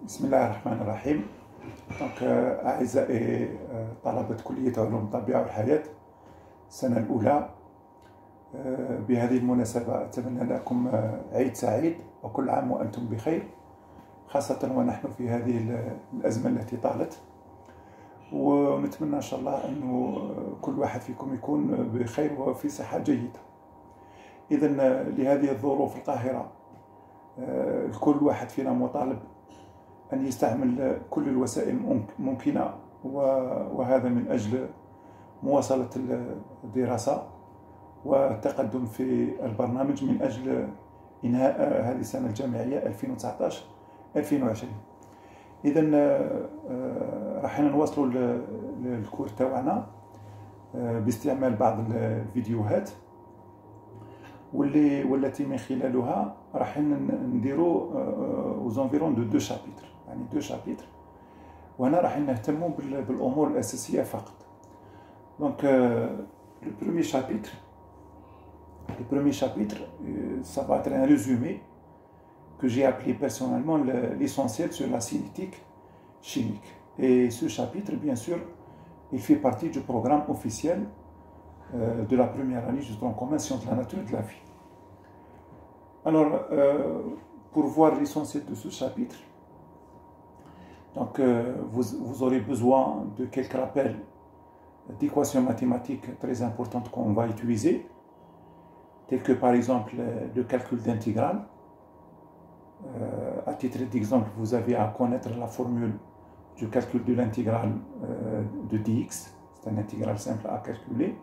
بسم الله الرحمن الرحيم. أعزائي طلبة كلية علوم الطبيعة والحياة السنة الأولى، بهذه المناسبة أتمنى لكم عيد سعيد وكل عام وأنتم بخير، خاصة ونحن في هذه الأزمة التي طالت، ونتمنى إن شاء الله أنه كل واحد فيكم يكون بخير وفي صحة جيدة. إذن لهذه الظروف القاهرة كل واحد فينا مطالب أن يستعمل كل الوسائل الممكنة، وهذا من أجل مواصلة الدراسة والتقدم في البرنامج من أجل إنهاء هذه السنة الجامعية 2019-2020. إذن راح نواصلوا الكور تاعنا باستعمال بعض الفيديوهات والتي من خلالها راح نديروا وزونفيرون دو شابيتر، يعني 2 شابيتر، وهنا راح نهتموا بالامور الاساسيه فقط. دونك le premier chapitre ça va être un résumé que j'ai appelé personnellement l'essentiel sur la cinétique chimique, et ce chapitre bien sûr il fait partie du programme officiel de la première année du tronc commun sciences de la nature et de la vie. Alors, pour voir l'essentiel de ce chapitre, donc, vous aurez besoin de quelques rappels d'équations mathématiques très importantes qu'on va utiliser, telles que par exemple le calcul d'intégrale. À titre d'exemple, vous avez à connaître la formule du calcul de l'intégrale de dx, c'est une intégrale simple à calculer,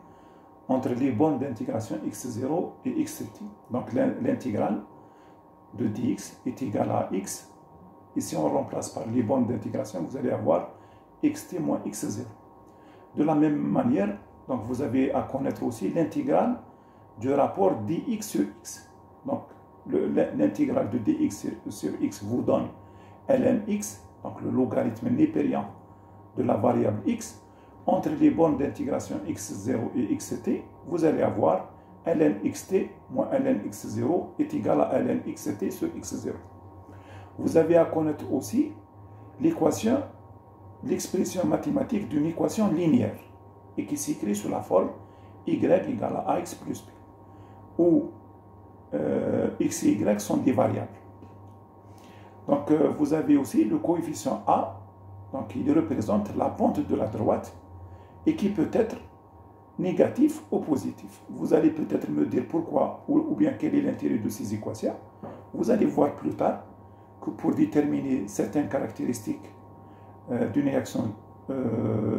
entre les bornes d'intégration x0 et xt. Donc l'intégrale de dx est égale à x, et si on remplace par les bornes d'intégration, vous allez avoir xt moins x0. De la même manière, donc vous avez à connaître aussi l'intégrale du rapport dx sur x. Donc l'intégrale de dx sur x vous donne lnx, donc le logarithme népérien de la variable x. Entre les bornes d'intégration x0 et xt, vous allez avoir ln xt moins ln x0 est égal à ln xt sur x0. Vous avez à connaître aussi l'expression mathématique d'une équation linéaire et qui s'écrit sous la forme y égale à ax plus b, où x et y sont des variables. Donc vous avez aussi le coefficient a, donc il représente la pente de la droite et qui peut être négatif ou positif. Vous allez peut-être me dire pourquoi ou bien quel est l'intérêt de ces équations. Vous allez voir plus tard que pour déterminer certaines caractéristiques d'une réaction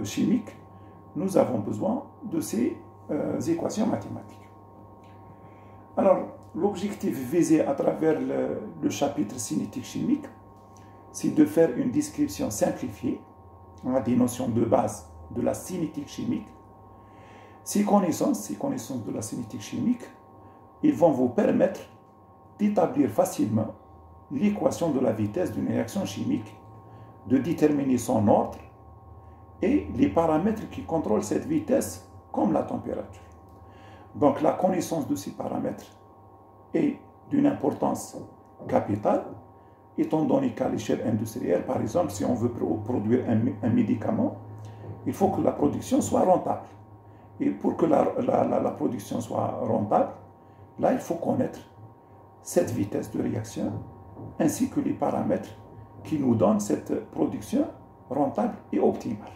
chimique, nous avons besoin de ces équations mathématiques. Alors, l'objectif visé à travers le chapitre cinétique chimique, c'est de faire une description simplifiée des notions de base de la cinétique chimique. Ces connaissances de la cinétique chimique, ils vont vous permettre d'établir facilement l'équation de la vitesse d'une réaction chimique, de déterminer son ordre et les paramètres qui contrôlent cette vitesse, comme la température. Donc la connaissance de ces paramètres est d'une importance capitale, étant donné qu'à l'échelle industrielle, par exemple, si on veut produire un médicament, il faut que la production soit rentable. Et pour que la production soit rentable, là, il faut connaître cette vitesse de réaction ainsi que les paramètres qui nous donnent cette production rentable et optimale.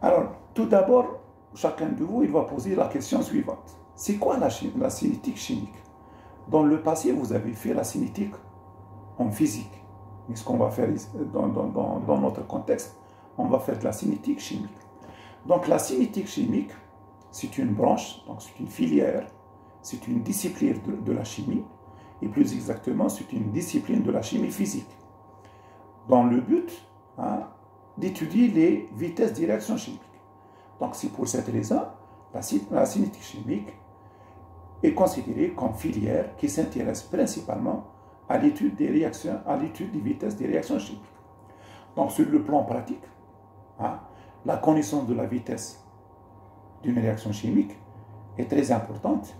Alors, tout d'abord, chacun de vous, il va poser la question suivante. C'est quoi la cinétique chimique? Dans le passé, vous avez fait la cinétique en physique. Mais ce qu'on va faire dans notre contexte, on va faire de la cinétique chimique. Donc la cinétique chimique, c'est une branche, donc c'est une filière, c'est une discipline de la chimie, et plus exactement, c'est une discipline de la chimie physique, dans le but d'étudier les vitesses des réactions chimiques. Donc c'est pour cette raison, la cinétique chimique est considérée comme filière qui s'intéresse principalement à l'étude des réactions, à l'étude des vitesses des réactions chimiques. Donc sur le plan pratique, la connaissance de la vitesse d'une réaction chimique est très importante.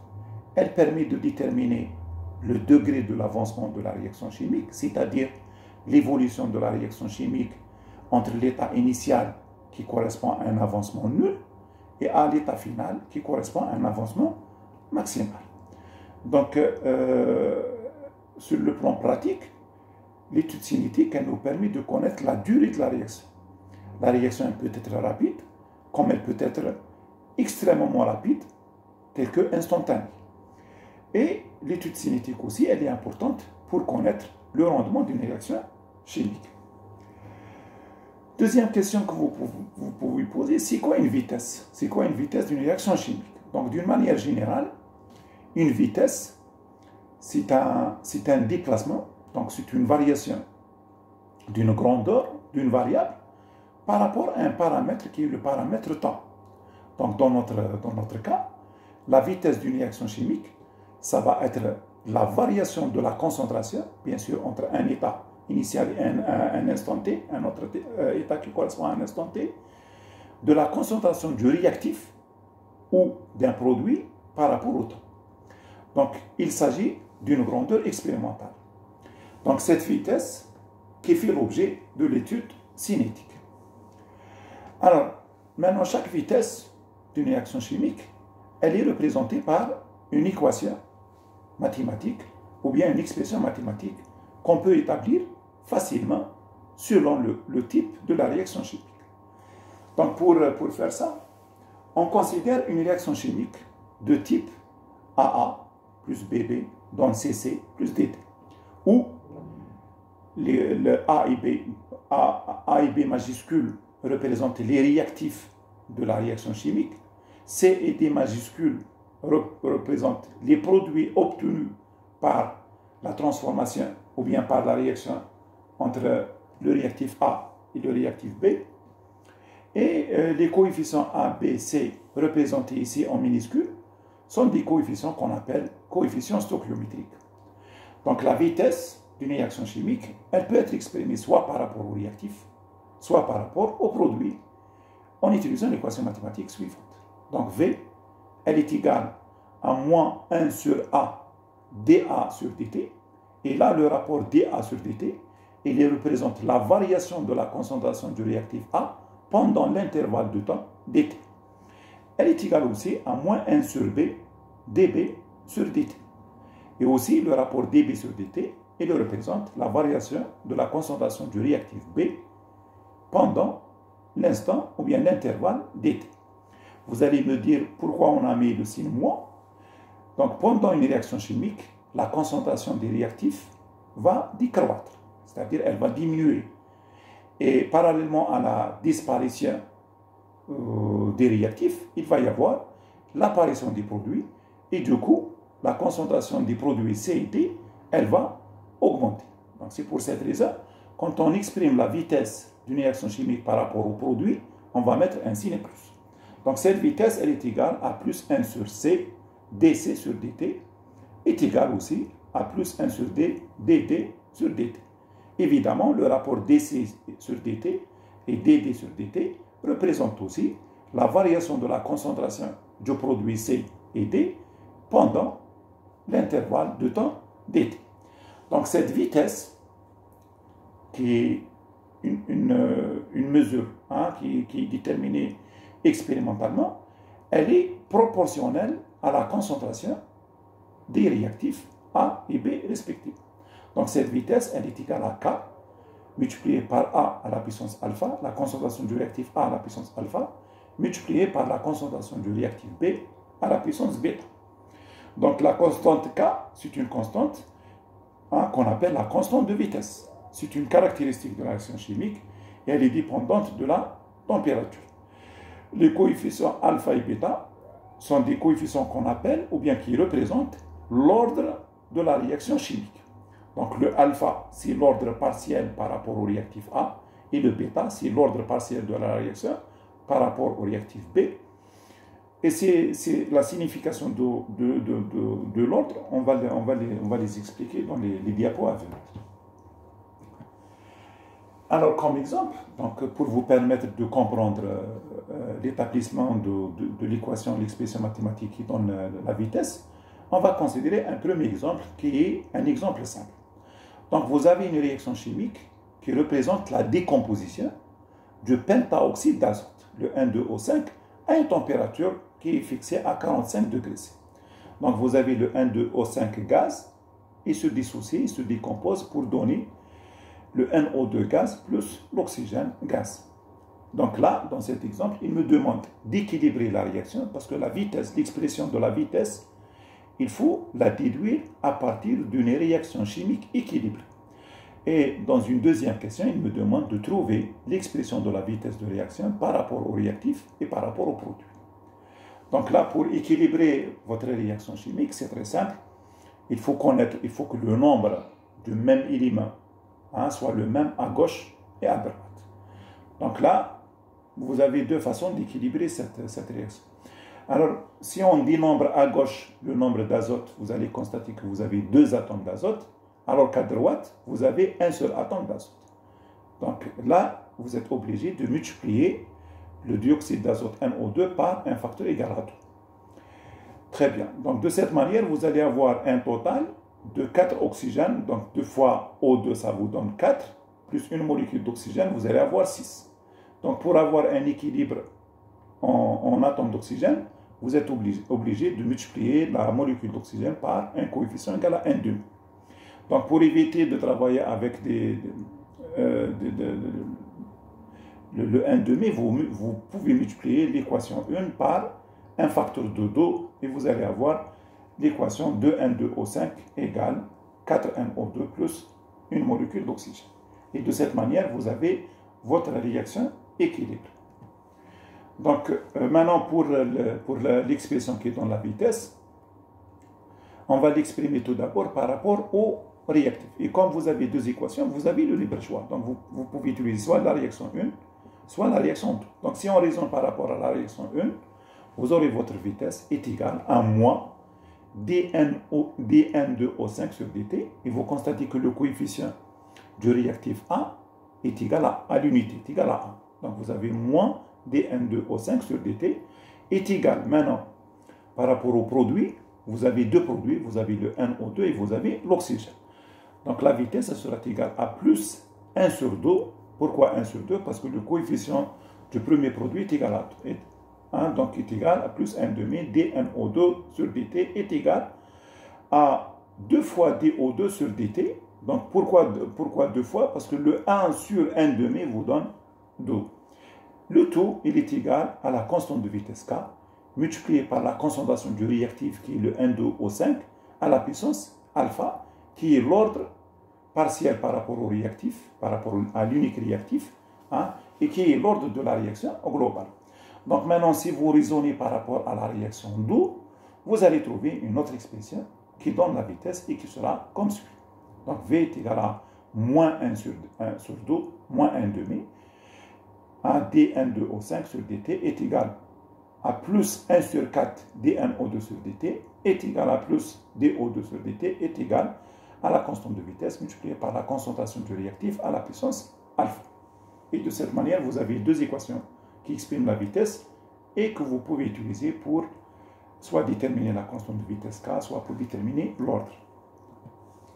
Elle permet de déterminer le degré de l'avancement de la réaction chimique, c'est-à-dire l'évolution de la réaction chimique entre l'état initial qui correspond à un avancement nul et à l'état final qui correspond à un avancement maximal. Donc, sur le plan pratique, l'étude cinétique, elle nous permet de connaître la durée de la réaction. La réaction peut être rapide, comme elle peut être extrêmement rapide, telle que instantanée. Et l'étude cinétique aussi, elle est importante pour connaître le rendement d'une réaction chimique. Deuxième question que vous pouvez poser, c'est quoi une vitesse? C'est quoi une vitesse d'une réaction chimique? Donc, d'une manière générale, une vitesse, c'est un déplacement, donc c'est une variation d'une grandeur d'une variable par rapport à un paramètre qui est le paramètre temps. Donc, dans notre cas, la vitesse d'une réaction chimique, ça va être la variation de la concentration, bien sûr, entre un état initial et un instant T, un autre état qui correspond à un instant T, de la concentration du réactif ou d'un produit par rapport au temps. Donc, il s'agit d'une grandeur expérimentale. Donc, cette vitesse qui fait l'objet de l'étude cinétique. Alors, maintenant, chaque vitesse d'une réaction chimique, elle est représentée par une équation mathématique ou bien une expression mathématique qu'on peut établir facilement selon le type de la réaction chimique. Donc, pour faire ça, on considère une réaction chimique de type AA plus BB donne CC plus DT, où le A et B majuscules représentent les réactifs de la réaction chimique, C et D majuscules représentent les produits obtenus par la transformation ou bien par la réaction entre le réactif A et le réactif B. Et les coefficients A, B, C représentés ici en minuscules sont des coefficients qu'on appelle coefficients stoichiométriques. Donc la vitesse d'une réaction chimique, elle peut être exprimée soit par rapport au réactif, soit par rapport au produit, en utilisant l'équation mathématique suivante. Donc V, elle est égale à moins 1 sur A, dA sur dt. Et là, le rapport dA sur dt, il représente la variation de la concentration du réactif A pendant l'intervalle de temps dt. Elle est égale aussi à moins 1 sur B, dB sur dt. Et aussi, le rapport dB sur dt, il représente la variation de la concentration du réactif B pendant l'instant ou bien l'intervalle dt. Vous allez me dire pourquoi on a mis le signe moins. Donc, pendant une réaction chimique, la concentration des réactifs va décroître, c'est-à-dire elle va diminuer. Et parallèlement à la disparition des réactifs, il va y avoir l'apparition des produits et du coup, la concentration des produits C et D, elle va augmenter. Donc, c'est pour cette raison, quand on exprime la vitesse d'une réaction chimique par rapport au produit, on va mettre un signe plus. Donc, cette vitesse, elle est égale à plus 1 sur C, dC sur dt, est égale aussi à plus 1 sur D, dt sur dt. Évidemment, le rapport dC sur dt et dd sur dt représente aussi la variation de la concentration du produit C et D pendant l'intervalle de temps dt. Donc, cette vitesse, qui est une mesure qui est déterminée expérimentalement, elle est proportionnelle à la concentration des réactifs A et B respectivement. Donc, cette vitesse, elle est égale à K multiplié par A à la puissance alpha, la concentration du réactif A à la puissance alpha, multiplié par la concentration du réactif B à la puissance bêta. Donc, la constante K, c'est une constante qu'on appelle la constante de vitesse. C'est une caractéristique de la réaction chimique et elle est dépendante de la température. Les coefficients alpha et bêta sont des coefficients qu'on appelle ou bien qui représentent l'ordre de la réaction chimique. Donc le alpha, c'est l'ordre partiel par rapport au réactif A et le bêta, c'est l'ordre partiel de la réaction par rapport au réactif B. Et c'est la signification de l'ordre, on va les expliquer dans les diapos à venir. Alors, comme exemple, donc, pour vous permettre de comprendre l'établissement de l'équation, l'expression mathématique qui donne la vitesse, On va considérer un premier exemple qui est un exemple simple. Donc vous avez une réaction chimique qui représente la décomposition du pentaoxyde d'azote, le N2O5, à une température qui est fixée à 45 degrés C. Donc vous avez le N2O5 gaz, il se dissocie, il se décompose pour donner le NO2 gaz plus l'oxygène gaz. Donc là, dans cet exemple, il me demande d'équilibrer la réaction parce que la vitesse, l'expression de la vitesse, il faut la déduire à partir d'une réaction chimique équilibrée. Et dans une deuxième question, il me demande de trouver l'expression de la vitesse de réaction par rapport au réactif et par rapport au produit. Donc là, pour équilibrer votre réaction chimique, c'est très simple. Il faut que le nombre du même élément soit le même à gauche et à droite. Donc là, vous avez deux façons d'équilibrer cette réaction. Alors, si on dit nombre à gauche, le nombre d'azote, vous allez constater que vous avez 2 atomes d'azote, alors qu'à droite, vous avez un seul atome d'azote. Donc là, vous êtes obligé de multiplier le dioxyde d'azote NO2 par un facteur égal à 2. Très bien. Donc de cette manière, vous allez avoir un total de 4 oxygènes. Donc 2 fois O2, ça vous donne 4, plus une molécule d'oxygène, vous allez avoir 6. Donc pour avoir un équilibre en atomes d'oxygène, vous êtes obligé de multiplier la molécule d'oxygène par un coefficient égal à 1,5. Donc pour éviter de travailler avec le 1,5, vous pouvez multiplier l'équation 1 par un facteur de 2 et vous allez avoir l'équation 2N2O5 égale 4NO2 plus une molécule d'oxygène. Et de cette manière, vous avez votre réaction équilibrée. Donc maintenant pour l'expression qui est dans la vitesse, on va l'exprimer tout d'abord par rapport au réactif. Et comme vous avez deux équations, vous avez le libre choix. Donc vous pouvez utiliser soit la réaction 1, soit la réaction 2. Donc si on raisonne par rapport à la réaction 1, vous aurez votre vitesse est égale à moins dN2O5 sur dt. Et vous constatez que le coefficient du réactif A est égal à l'unité, est égal à 1. Donc vous avez moins dN2O5 sur dt est égal maintenant par rapport au produit. Vous avez deux produits, vous avez le NO2 et vous avez l'oxygène. Donc la vitesse sera égale à plus 1 sur 2. Pourquoi 1 sur 2? Parce que le coefficient du premier produit est égal à 2. Donc est égal à plus 1,5 dNO2 sur dt est égal à 2 fois dO2 sur dt. Donc pourquoi 2 fois? Parce que le 1 sur 1,5 vous donne 2. Le tout, il est égal à la constante de vitesse K multiplié par la concentration du réactif qui est le N2O5 à la puissance alpha qui est l'ordre partiel par rapport au réactif, par rapport à l'unique réactif, et qui est l'ordre de la réaction globale. Donc maintenant, si vous raisonnez par rapport à la réaction 2, vous allez trouver une autre expression qui donne la vitesse et qui sera comme suit. Donc V est égal à moins 1 sur 2, moins 1,5, à dN2O5 sur dt est égal à plus 1 sur 4 dNO2 sur dt est égal à plus dO2 sur dt est égal à la constante de vitesse multipliée par la concentration du réactif à la puissance alpha. Et de cette manière, vous avez deux équations qui expriment la vitesse et que vous pouvez utiliser pour soit déterminer la constante de vitesse K, soit pour déterminer l'ordre.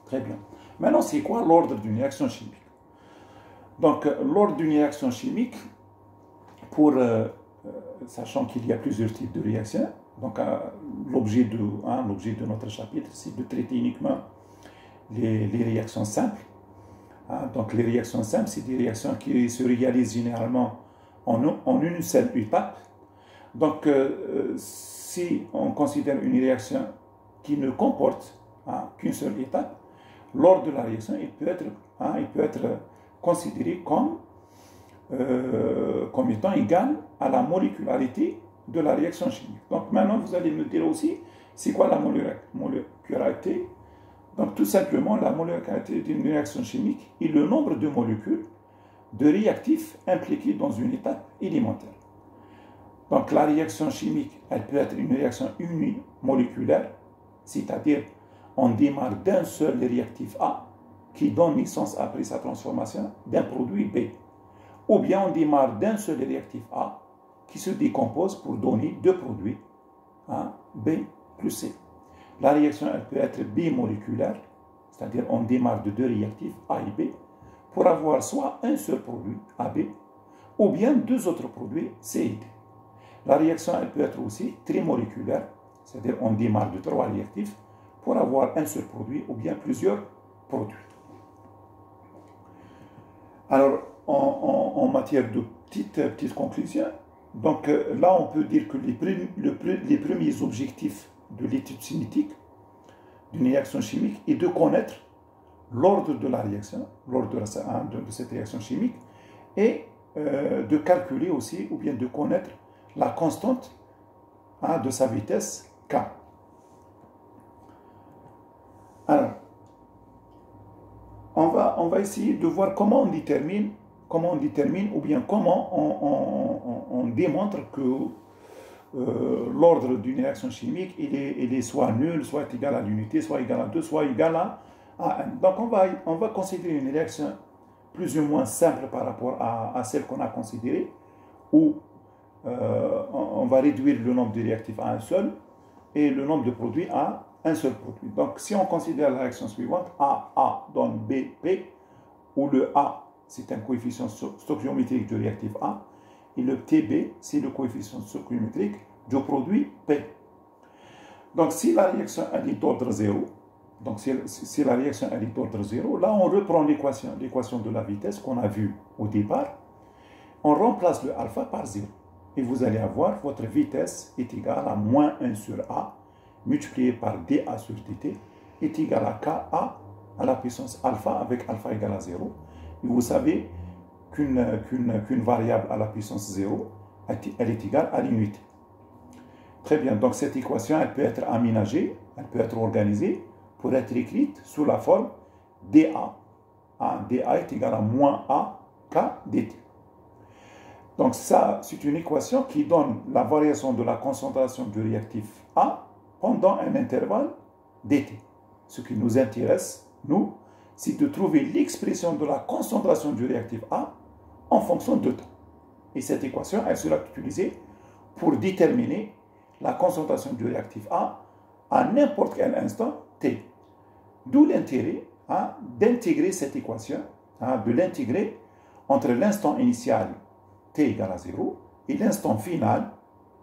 Très bien. Maintenant, c'est quoi l'ordre d'une réaction chimique? Donc, l'ordre d'une réaction chimique, sachant qu'il y a plusieurs types de réactions, donc l'objet de notre chapitre, c'est de traiter uniquement les réactions simples. Donc les réactions simples, c'est des réactions qui se réalisent généralement en une seule étape. Donc si on considère une réaction qui ne comporte qu'une seule étape, l'ordre de la réaction il peut être considéré comme étant égal à la molécularité de la réaction chimique. Donc maintenant, vous allez me dire aussi, c'est quoi la molécularité? Donc tout simplement, la molécularité d'une réaction chimique est le nombre de molécules de réactifs impliqués dans une étape élémentaire. Donc la réaction chimique, elle peut être une réaction unimoléculaire, c'est-à-dire on démarre d'un seul réactif A qui donne naissance après sa transformation d'un produit B. Ou bien on démarre d'un seul réactif A qui se décompose pour donner deux produits, B plus C. La réaction, elle peut être bimoléculaire, c'est-à-dire on démarre de deux réactifs, A et B, pour avoir soit un seul produit, AB, ou bien deux autres produits, C et D. La réaction, elle peut être aussi trimoléculaire, c'est-à-dire on démarre de trois réactifs pour avoir un seul produit ou bien plusieurs produits. Alors, en matière de petites conclusions, donc là, on peut dire que les premiers objectifs de l'étude cinétique d'une réaction chimique est de connaître l'ordre de la réaction, l'ordre de cette réaction chimique, et de calculer aussi, ou bien de connaître la constante de sa vitesse K. Alors, on va essayer de voir comment on détermine ou bien comment on démontre que l'ordre d'une réaction chimique, il est soit nul, soit égal à l'unité, soit égal à 2, soit égal à 1. Donc on va considérer une réaction plus ou moins simple par rapport à celle qu'on a considérée, où on va réduire le nombre de réactifs à un seul et le nombre de produits à un seul produit. Donc si on considère la réaction suivante, A donne BP, où le A c'est un coefficient stoichiométrique du réactif A, et le TB, c'est le coefficient stoichiométrique du produit P. Donc, si la réaction est d'ordre 0, là, on reprend l'équation de la vitesse qu'on a vue au départ, on remplace le alpha par 0. Et vous allez avoir votre vitesse est égale à moins 1 sur A, multiplié par dA sur dt, est égal à Ka à la puissance alpha, avec alpha égale à 0. Et vous savez qu'une variable à la puissance 0, elle est égale à l'unité. Très bien, donc cette équation, elle peut être aménagée, elle peut être organisée pour être écrite sous la forme dA. dA est égal à moins A K dt. Donc ça, c'est une équation qui donne la variation de la concentration du réactif A pendant un intervalle dt. Ce qui nous intéresse, nous, c'est de trouver l'expression de la concentration du réactif A en fonction de temps. Et cette équation, elle sera utilisée pour déterminer la concentration du réactif A à n'importe quel instant t. D'où l'intérêt d'intégrer cette équation, de l'intégrer entre l'instant initial t égale à 0 et l'instant final,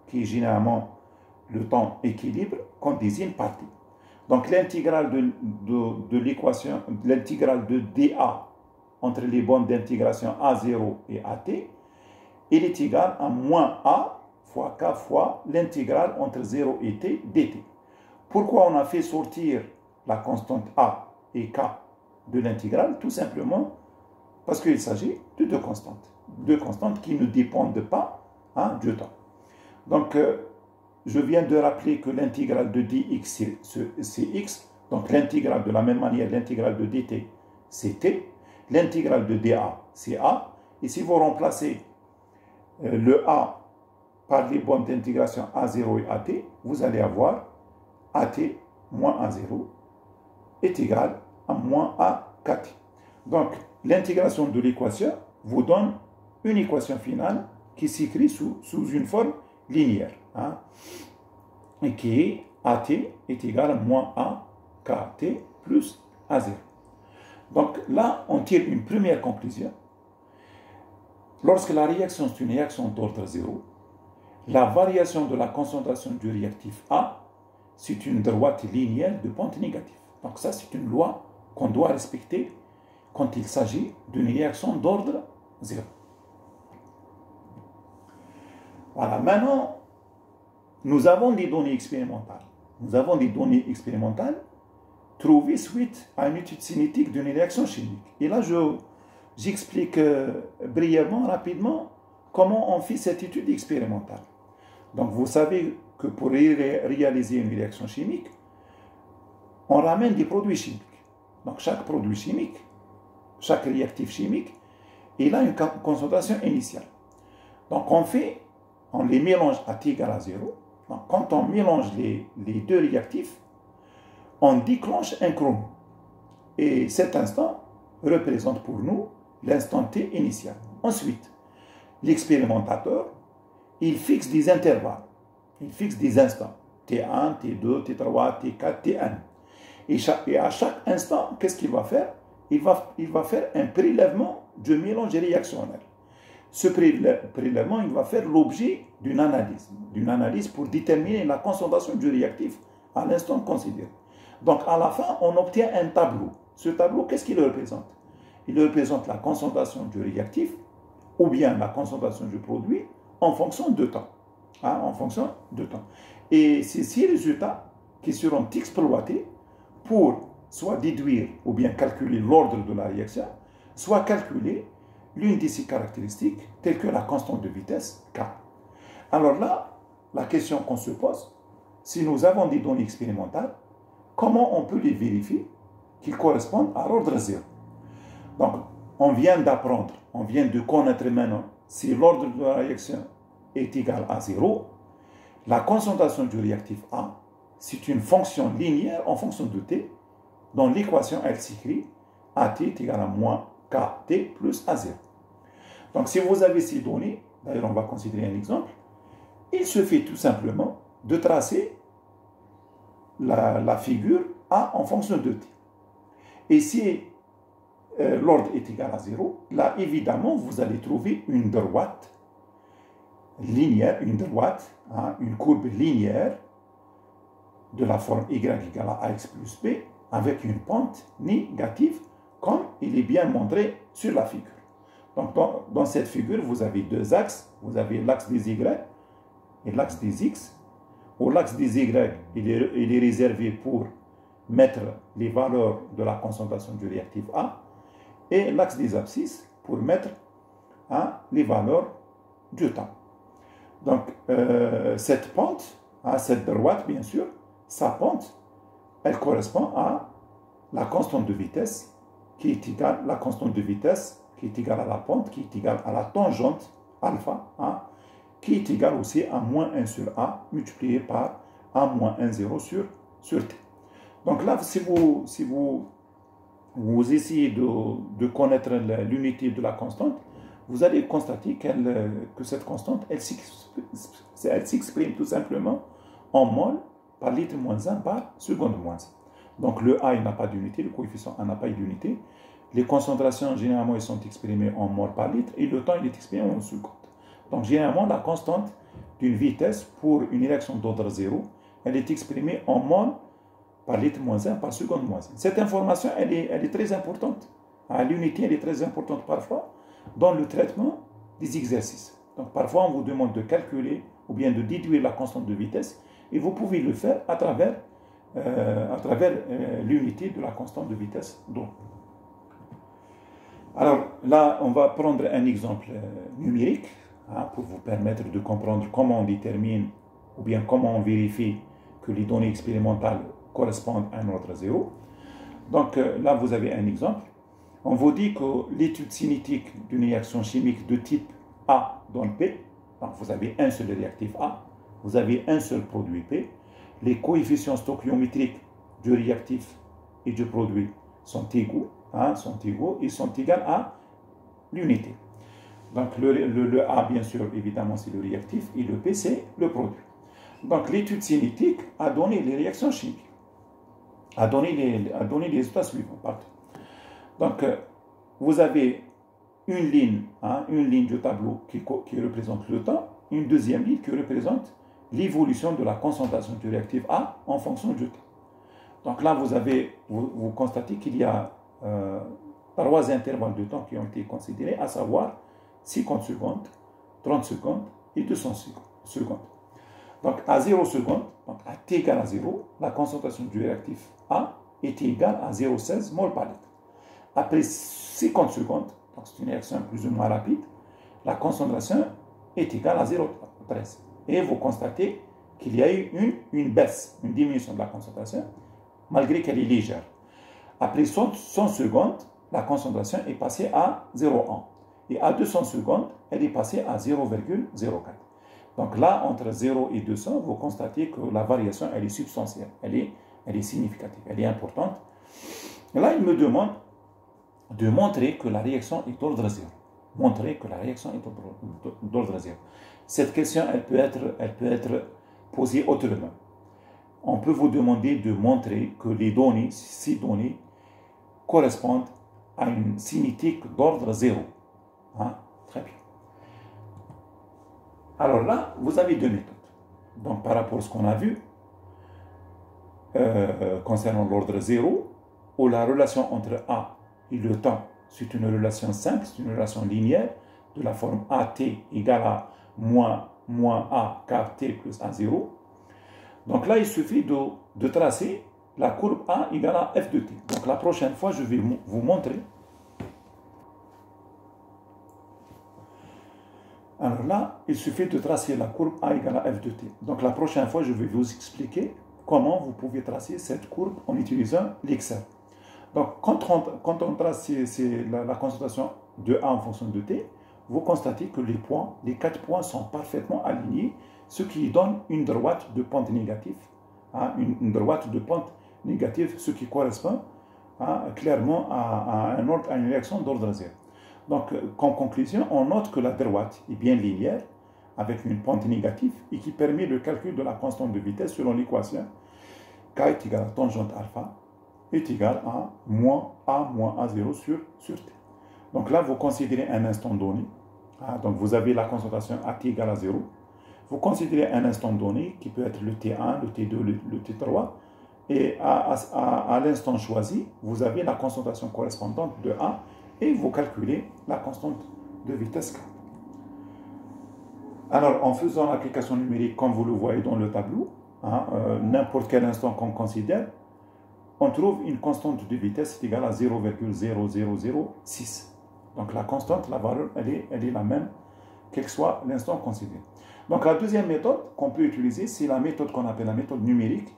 qui est généralement le temps équilibre qu'on désigne par t. Donc l'intégrale de l'équation, l'intégrale de dA entre les bornes d'intégration A0 et AT, il est égal à moins A fois K fois l'intégrale entre 0 et T dt. Pourquoi on a fait sortir la constante A et K de l'intégrale? Tout simplement parce qu'il s'agit de deux constantes qui ne dépendent pas du temps. Donc, je viens de rappeler que l'intégrale de dx, c'est x. Donc, l'intégrale, de la même manière, l'intégrale de dt, c'est t. L'intégrale de dA, c'est a. Et si vous remplacez le a par les bornes d'intégration a0 et at, vous allez avoir at moins a0 est égal à moins a kt. Donc, l'intégration de l'équation vous donne une équation finale qui s'écrit sous une forme linéaire, et qui est at est égal à moins a kt plus a0. Donc là, on tire une première conclusion. Lorsque la réaction est une réaction d'ordre 0, la variation de la concentration du réactif A, c'est une droite linéaire de pente négative. Donc ça, c'est une loi qu'on doit respecter quand il s'agit d'une réaction d'ordre 0. Voilà, maintenant, nous avons des données expérimentales. Trouvées suite à une étude cinétique d'une réaction chimique. Et là, j'explique brièvement, rapidement, comment on fait cette étude expérimentale. Donc, vous savez que pour réaliser une réaction chimique, on ramène des produits chimiques. Donc, chaque produit chimique, chaque réactif chimique, il a une concentration initiale. Donc, on les mélange à T égale à 0. Donc, quand on mélange les deux réactifs, on déclenche un chrono. Et cet instant représente pour nous l'instant T initial. Ensuite, l'expérimentateur, il fixe des intervalles, il fixe des instants. T1, T2, T3, T4, Tn. Et à chaque instant, qu'est-ce qu'il va faire? Il va faire un prélèvement du mélange réactionnel. Ce prélèvement, il va faire l'objet d'une analyse pour déterminer la concentration du réactif à l'instant considéré. Donc, à la fin, on obtient un tableau. Ce tableau, qu'est-ce qu'il représente? Il représente la concentration du réactif ou bien la concentration du produit en fonction de temps. En fonction de temps. Et c'est ces résultats qui seront exploités pour soit déduire ou bien calculer l'ordre de la réaction, soit calculer l'une de ses caractéristiques, telles que la constante de vitesse K. Alors là, la question qu'on se pose, si nous avons des données expérimentales, comment on peut les vérifier qu'ils correspondent à l'ordre 0? Donc, on vient d'apprendre, on vient de connaître maintenant si l'ordre de la réaction est égal à 0, la concentration du réactif A, c'est une fonction linéaire en fonction de T, dont l'équation, elle s'écrit AT est égal à moins KT plus A0. Donc, si vous avez ces données, d'ailleurs, on va considérer un exemple, il suffit tout simplement de tracer la figure A en fonction de T. Et si l'ordre est égal à 0, là, évidemment, vous allez trouver une droite linéaire, une courbe linéaire de la forme y égale à ax plus b avec une pente négative, comme il est bien montré sur la figure. Donc, dans cette figure, vous avez deux axes. Vous avez l'axe des y et l'axe des x. Où l'axe des y, il est réservé pour mettre les valeurs de la concentration du réactif A, et l'axe des abscisses pour mettre les valeurs du temps. Donc, cette pente, cette droite, bien sûr, sa pente, elle correspond à la constante de vitesse qui est égale, la constante de vitesse qui est égale à la pente, qui est égale à la tangente alpha, qui est égale aussi à moins 1 sur A multiplié par A moins 1, 0 sur T. Donc là, si vous essayez de connaître l'unité de la constante, vous allez constater que cette constante, elle s'exprime tout simplement en mol par litre moins 1 par seconde moins 1. Donc le A, il n'a pas d'unité, le coefficient A n'a pas d'unité. Les concentrations, généralement, elles sont exprimées en mol par litre et le temps, il est exprimé en seconde. Donc généralement, la constante d'une vitesse pour une réaction d'ordre 0, elle est exprimée en mol par litre moins 1 par seconde moins 1. Cette information, elle est très importante. L'unité, elle est très importante parfois dans le traitement des exercices. Donc parfois, on vous demande de calculer ou bien de déduire la constante de vitesse et vous pouvez le faire à travers l'unité de la constante de vitesse d'eau. Alors là, on va prendre un exemple numérique pour vous permettre de comprendre comment on détermine ou bien comment on vérifie que les données expérimentales correspondent à un ordre 0. Donc là, vous avez un exemple. On vous dit que l'étude cinétique d'une réaction chimique de type A donne P. Donc vous avez un seul réactif A, vous avez un seul produit P. Les coefficients stoichiométriques du réactif et du produit sont égaux, ils sont égaux à l'unité. Donc le A, bien sûr, évidemment, c'est le réactif et le P, c'est le produit. Donc l'étude cinétique a donné les réactions chimiques, a donné les résultats suivants. Pardon. Donc vous avez une ligne du tableau qui représente le temps, une deuxième ligne qui représente l'évolution de la concentration du réactif A en fonction du temps. Donc là, vous constatez qu'il y a 3 intervalles de temps qui ont été considérés, à savoir 50 secondes, 30 secondes et 200 secondes. Donc à 0 secondes, donc à t égale à 0, la concentration du réactif A est égale à 0,16 mol par litre. Après 50 secondes, donc c'est une réaction plus ou moins rapide, la concentration est égale à 0,13. Et vous constatez qu'il y a eu une baisse, une diminution de la concentration, malgré qu'elle est légère. Après 100 secondes, la concentration est passée à 0,1. Et à 200 secondes, elle est passée à 0,04. Donc là, entre 0 et 200, vous constatez que la variation, elle est substantielle, elle est significative, elle est importante. Et là, il me demande de montrer que la réaction est d'ordre 0. Montrer que la réaction est d'ordre 0. Cette question, elle peut être posée autrement. on peut vous demander de montrer que les données, ces données, correspondent à une cinétique d'ordre 0. Hein? Très bien. Alors là, vous avez deux méthodes. Donc, par rapport à ce qu'on a vu, concernant l'ordre 0, où la relation entre A et le temps, c'est une relation simple, c'est une relation linéaire, de la forme AT égale à moins A car T plus A0. Donc là, il suffit de tracer la courbe A égale à F de T. Donc la prochaine fois, je vais vous montrer. Alors là, il suffit de tracer la courbe A égale à F de T. Donc la prochaine fois, je vais vous expliquer comment vous pouvez tracer cette courbe en utilisant l'Excel. Donc quand on trace la concentration de A en fonction de T, vous constatez que les 4 points sont parfaitement alignés, ce qui donne une droite de pente négative, hein, une droite de pente négative, ce qui correspond clairement à une réaction d'ordre 0. Donc, en conclusion, on note que la droite est bien linéaire, avec une pente négative, et qui permet le calcul de la constante de vitesse selon l'équation K est égal à tangente alpha est égal à moins A0 sur T. Donc là, vous considérez un instant donné. Donc vous avez la concentration à T égale à 0. Vous considérez un instant donné qui peut être le T1, le T2, le T3. Et à l'instant choisi, vous avez la concentration correspondante de A et vous calculez la constante de vitesse K. Alors, en faisant l'application numérique comme vous le voyez dans le tableau, n'importe quel instant qu'on considère, on trouve une constante de vitesse égale à 0,0006. Donc la constante, la valeur, elle est la même, quel que soit l'instant considéré. Donc la deuxième méthode qu'on peut utiliser, c'est la méthode qu'on appelle la méthode numérique,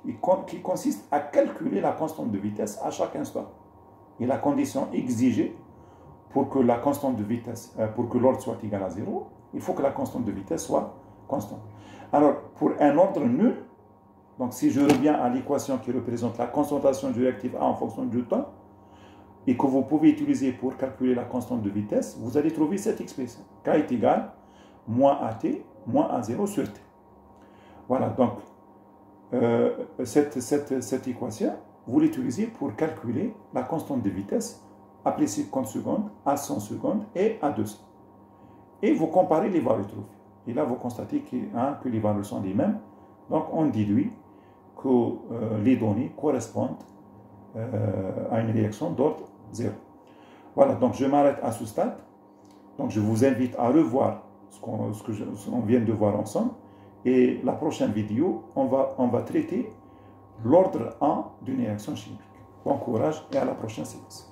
qui consiste à calculer la constante de vitesse à chaque instant. Et la condition exigée pour que la constante de vitesse, pour que l'ordre soit égal à 0, il faut que la constante de vitesse soit constante. Alors, pour un ordre nul, donc si je reviens à l'équation qui représente la concentration du réactif A en fonction du temps, et que vous pouvez utiliser pour calculer la constante de vitesse, vous allez trouver cette expression. K est égal moins AT moins A0 sur T. Voilà, donc cette équation, vous l'utilisez pour calculer la constante de vitesse appelée 50 secondes, à 100 secondes et à 200. Et vous comparez les valeurs trouvées. Et là, vous constatez que les valeurs sont les mêmes. Donc, on déduit que les données correspondent à une réaction d'ordre 0. Voilà, donc je m'arrête à ce stade. Donc, je vous invite à revoir ce qu'on vient de voir ensemble. Et la prochaine vidéo, on va traiter l'ordre 1 d'une réaction chimique. Bon courage et à la prochaine séance.